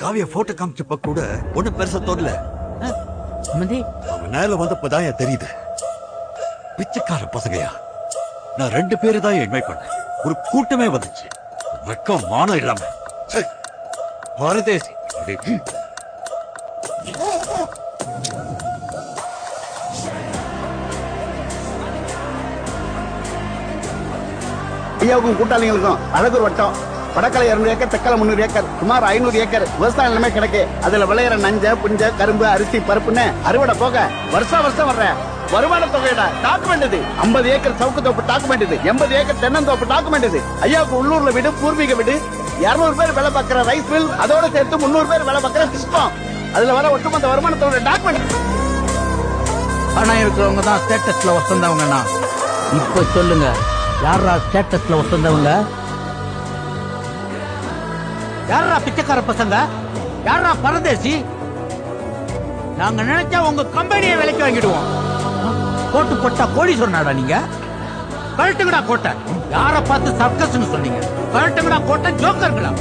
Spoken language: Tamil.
காவிய போட்டோ காமிச்சப்ப கூட ஒண்ணு பெருசா தோணல. அவன் நேரில் வந்தப்பதான் தெரியுது பிச்சைக்கார பசங்கயா. நான் 2 பேரு தான் இன்வைட் பண்ணேன். ஒரு கூட்டமே வந்துச்சு. வெக்கம் மானம் இல்லாம பரதேசி. ஐயாவுக்கும் கூட்டாளிகளுக்கும் அழகூர் வட்டம் வடக்கலை 200 ஏக்கர், தெக்கலை 300 ஏக்கர், சுமார் 500 ஏக்கர் விவசாய நிலமே கிடைக்கு. அதுல விளையிற நஞ்ச புஞ்ச கரும்பு அரிசி பருப்புன்னு அறுவடை போக வருஷம் வர்ற வருமான தொகையோட டாக்குமெண்ட் இது. 50 ஏக்கர் சவுக்கு தோப்பு டாக்குமெண்ட் இது. 80 ஏக்கர் தென்னந்தோப்பு டாக்குமெண்ட் இது. ஐயாவுக்கு உள்ளூர்ல வீடு, பூர்வீக வீடு, 200 பேர் வேலை பார்க்கிற ரைஸ் மில், அதோட சேர்த்து 300 பேர் வேலை பார்க்கிற சிஸ்டம், அதுல வர ஒட்டுமொத்த வருமானத்தோட டாக்குமெண்ட். பணம் இருக்கிறவங்க தான் ஸ்டேட்டஸ்ல வசந்தவங்கண்ணா. இப்ப சொல்லுங்க, யாரா ஸ்டேட்டஸ்ல வசந்தவங்க? யாரா பிச்சைக்கார பசங்க? யாரா பரதேசி? நாங்க நினைச்சா உங்க கம்பெனியை விலைக்கு வாங்கிடுவோம். கோட்டு போட்டா கோடி சொன்னாடா நீங்க? கழட்டுங்கடா கோட்டை. யார பார்த்து சர்க்கஸ்னு சொன்னீங்க? கழட்டுங்கடா கோட்டை, ஜோக்கர்களா?